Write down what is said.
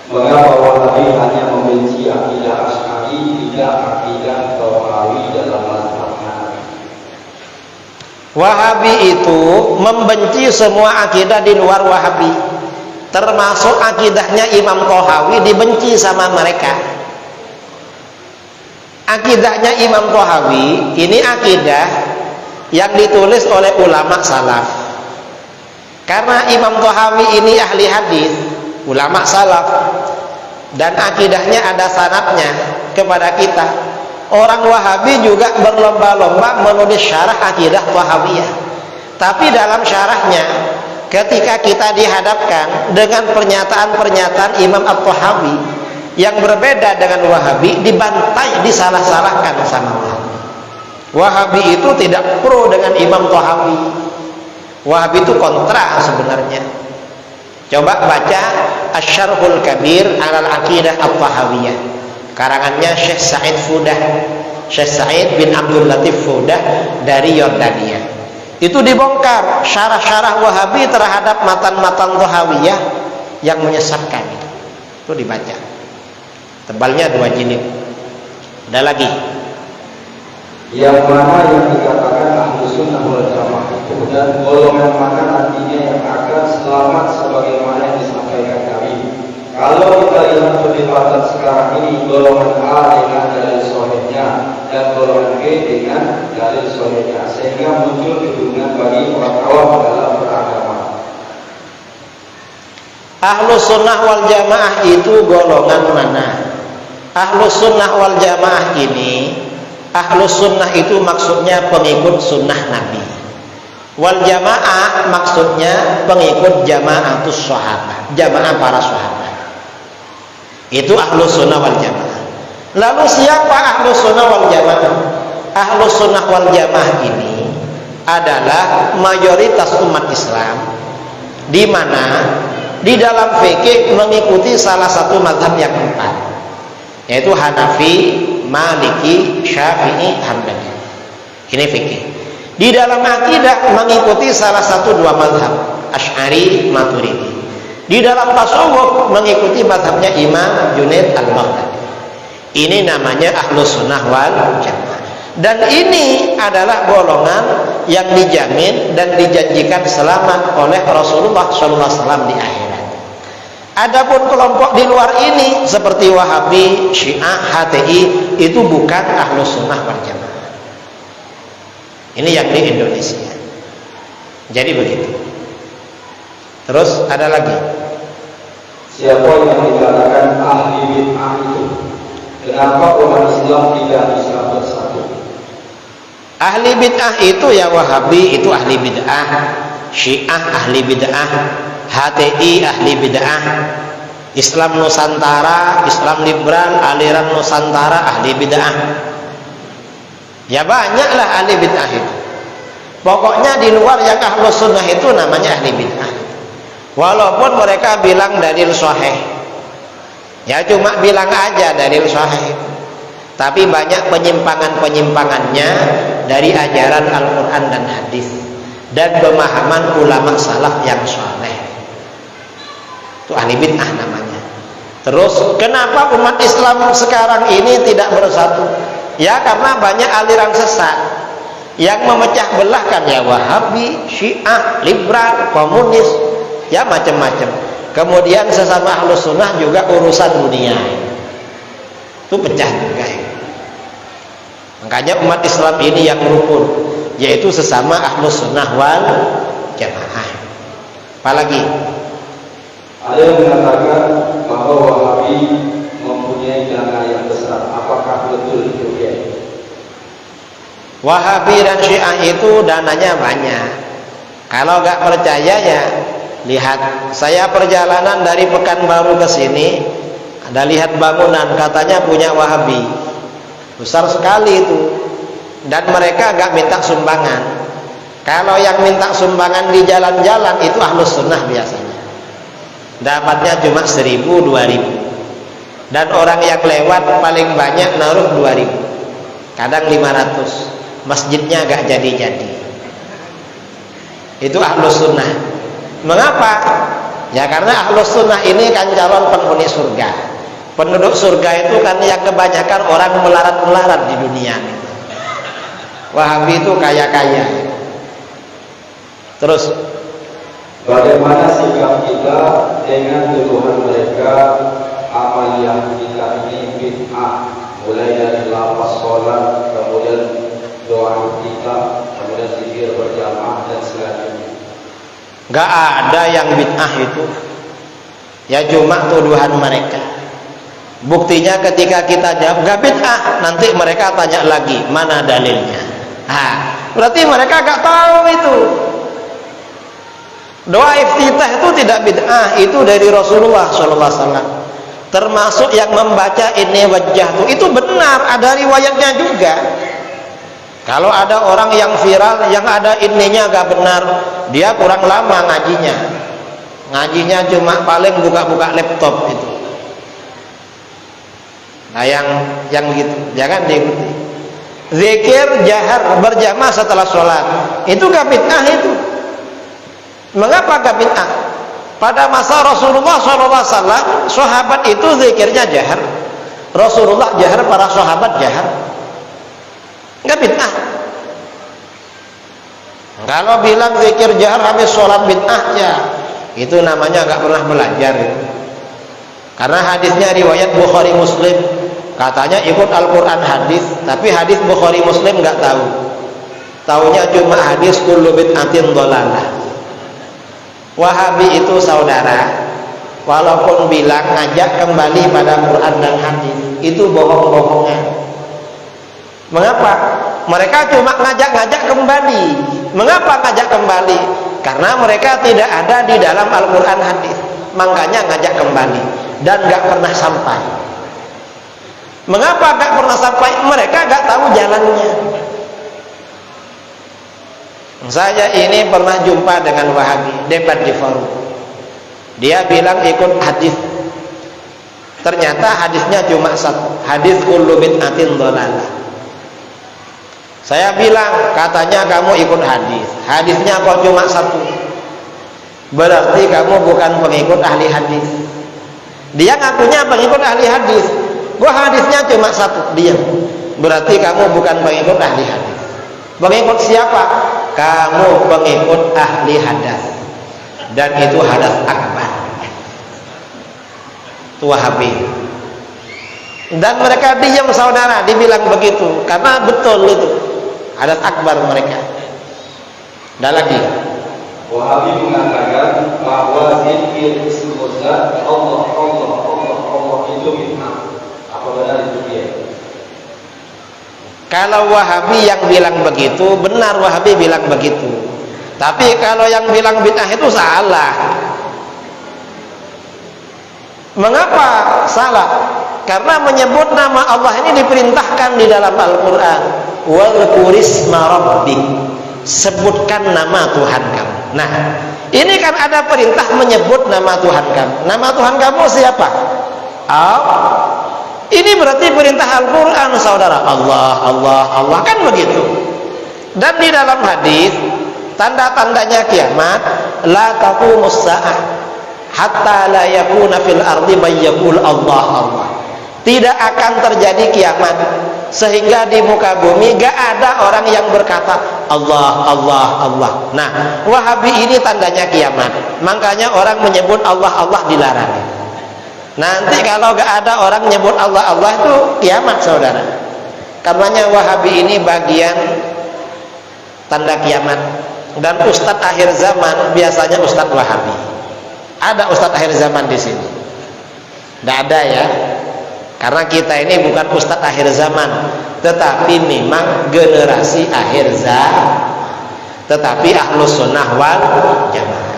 Mengapa Wahabi hanya membenci akidah Asy'ari, tidak akidah Thahawi dalam mazhab Hanafi? Wahabi itu membenci semua akidah di luar Wahabi, termasuk akidahnya Imam Thahawi dibenci sama mereka. Akidahnya Imam Thahawi ini akidah yang ditulis oleh ulama salaf. Karena Imam Thahawi ini ahli hadis, ulama salaf, dan akidahnya ada sanadnya kepada kita. Orang Wahabi juga berlomba-lomba menulis syarah akidah Thahawiyah. Tapi dalam syarahnya, ketika kita dihadapkan dengan pernyataan-pernyataan Imam At-Thahawi yang berbeda dengan Wahabi, dibantai, disalah-salahkan sama Wahabi. Wahabi itu tidak pro dengan Imam Thahawi. Wahabi itu kontra sebenarnya. Coba baca Asy-Syarhul Kabir 'alal Aqidah At-Thahawiyah, karangannya Syekh Said Fudah, Syekh Said bin Abdul Latif Fudah dari Yordania. Itu dibongkar syarah-syarah Wahabi terhadap matan-matan Thahawiyah yang menyesatkan. Itu dibaca. Tebalnya 2 jilid. Ada lagi. Yang mana yang dikatakan Ahlus Sunnah wal Jamaah itu, dan golongan mana nantinya yang akan selamat sebagaimana yang disampaikan kami. Kalau kita lihat perdebatan sekarang ini, golongan A dengan dalil sahihnya dan golongan B dengan dalil sahihnya, sehingga muncul kebingungan bagi orang awam dalam beragama. Ahlus Sunnah wal Jamaah itu golongan mana? Ahlus Sunnah wal Jamaah ini, Ahlus Sunnah itu maksudnya pengikut sunnah Nabi. Wal Jamaah maksudnya pengikut jamaatus sahabat, jamaah para sahabat. Itu Ahlus Sunnah wal Jamaah. Lalu siapa Ahlus Sunnah wal Jamaah? Ahlus Sunnah wal Jamaah ini adalah mayoritas umat Islam, di mana di dalam fikih mengikuti salah satu mazhab yang 4, yaitu Hanafi, Maliki, Syafi'i, Hambali. Ini fikih. Di dalam akidah mengikuti salah satu 2 mazhab, Asy'ari, Maturidi. Di dalam tasawuf mengikuti mazhabnya Imam Junaid Al-Baghdadi. Ini namanya Ahlus Sunnah wal Jamaah. Dan ini adalah golongan yang dijamin dan dijanjikan selamat oleh Rasulullah SAW di akhirat. Adapun kelompok di luar ini seperti Wahabi, Syiah, HTI itu bukan Ahlus Sunnah wal Jamaah. Ini yang di Indonesia. Jadi begitu. Terus ada lagi. Siapa yang dikatakan ahli bid'ah itu? Kenapa umat Islam tidak bisa bersatu? Ahli bid'ah itu ya Wahabi itu ahli bid'ah, Syiah ahli bid'ah, HTI ahli bid'ah, Islam Nusantara, Islam liberal, aliran Nusantara ahli bid'ah. Ya banyaklah ahli bid'ah itu. Pokoknya di luar yang Ahlus Sunnah itu namanya ahli bid'ah. Walaupun mereka bilang dalil sahih, ya cuma bilang aja dalil sahih, tapi banyak penyimpangan-penyimpangannya dari ajaran Al-Quran dan hadis dan pemahaman ulama salaf yang saleh. Itu ahli bid'ah namanya. Terus kenapa umat Islam sekarang ini tidak bersatu? Ya karena banyak aliran sesat yang memecah belahkan, ya Wahabi, Syiah, liberal, komunis, ya macam-macam. Kemudian sesama Ahlus Sunnah juga urusan dunia itu pecah juga ya. Makanya umat Islam ini yang rukun, yaitu sesama Ahlus Sunnah wal Jamaah. Apalagi ada yang mengatakan bahwa Wahabi mempunyai dana yang besar. Apakah betul itu ya? Wahabi dan Syiah itu dananya banyak. Kalau nggak percaya ya lihat, saya perjalanan dari Pekanbaru ke sini, ada lihat bangunan katanya punya Wahabi, besar sekali itu, dan mereka nggak minta sumbangan. Kalau yang minta sumbangan di jalan-jalan itu Ahlus Sunnah biasanya, dapatnya cuma 1.000, 2.000, dan orang yang lewat paling banyak naruh 2.000, kadang 500. Masjidnya nggak jadi-jadi. Itu Ahlus Sunnah. Mengapa? Ya karena ahlus sunnah ini kan calon penghuni surga. Penduduk surga itu kan yang kebanyakan orang melarat-melarat di dunia ini. Wahabi itu kaya-kaya. Terus bagaimana sikap kita dengan tuduhan mereka amaliyah kita ini bid'ah, mulai dari lafaz sholat, kemudian doa kita, kemudian zikir berjamaah dan selanjutnya. Gak ada yang bid'ah itu. Ya cuma tuduhan mereka. Buktinya ketika kita jawab gak bid'ah, nanti mereka tanya lagi mana dalilnya. Berarti mereka gak tahu itu. Doa iftitah itu tidak bid'ah, itu dari Rasulullah SAW. Termasuk yang membaca ini wajjahtu, itu benar, ada riwayatnya juga. Kalau ada orang yang viral, yang ada ininya gak benar, dia kurang lama ngajinya. Ngajinya cuma paling buka-buka laptop itu. Nah yang gitu jangan diikuti. Zikir jahar berjamaah setelah sholat itu gak bid'ah itu. Mengapa gak bid'ah? Pada masa Rasulullah SAW, sahabat itu zikirnya jahar. Rasulullah jahar, para sahabat jahar. Gak bid'ah. Kalau bilang zikir jahar habis sholat bid'ah, ya itu namanya gak pernah belajar itu. Karena hadisnya riwayat Bukhari Muslim, katanya ikut Al-Quran hadis, tapi hadis Bukhari Muslim nggak tahu. Taunya cuma hadis kullu bid'atin dhalalah. Wahabi itu saudara, walaupun bilang ngajak kembali pada Quran dan hadis, itu bohong-bohongan. Mengapa? Mereka cuma ngajak-ngajak kembali. Mengapa ngajak kembali? Karena mereka tidak ada di dalam Al-Quran hadis, makanya ngajak kembali dan gak pernah sampai. Mengapa gak pernah sampai? Mereka gak tahu jalannya. Saya ini pernah jumpa dengan Wahabi, debat di forum. Dia bilang ikut hadis. Ternyata hadisnya cuma satu, hadis kullu bid'atin dhalalah. Saya bilang, katanya kamu ikut hadis, hadisnya kok cuma satu, berarti kamu bukan pengikut ahli hadis. Dia ngakunya pengikut ahli hadis, gua hadisnya cuma satu, diam. Berarti kamu bukan pengikut ahli hadis. Pengikut siapa? Kamu pengikut ahli hadas, dan itu hadas akbar. Itu Wahabi. Dan mereka diam saudara, dibilang begitu karena betul itu hadas akbar mereka. Ada lagi. Wahabi mengatakan bahwa zikir istighfar Allah itu bid'ah. Apa benar itu dia? Kalau Wahabi yang bilang begitu, benar Wahabi bilang begitu. Tapi kalau yang bilang bid'ah itu salah. Mengapa salah? Karena menyebut nama Allah ini diperintahkan di dalam Al-Quran. Wadhkurisma rabbik, sebutkan nama Tuhan kamu. Nah, ini kan ada perintah menyebut nama Tuhan kamu. Nama Tuhan kamu siapa? Ini berarti perintah Al-Quran saudara. Allah, Allah, Allah, kan begitu. Dan di dalam hadis, tanda-tandanya kiamat, la taqumus sa'ah hatta la yakuna fil ardi may yaqul Allah, Allah. Tidak akan terjadi kiamat sehingga di muka bumi gak ada orang yang berkata Allah, Allah, Allah. Nah, Wahabi ini tandanya kiamat. Makanya orang menyebut Allah, Allah dilarang. Nanti kalau gak ada orang menyebut Allah, Allah itu kiamat saudara. Karenanya Wahabi ini bagian tanda kiamat. Dan Ustadz akhir zaman biasanya Ustadz Wahabi. Ada Ustadz akhir zaman di sini? Tidak ada ya. Karena kita ini bukan Ustadz akhir zaman, tetapi memang generasi akhir zaman, tetapi Ahlus Sunnah wal Jamaah.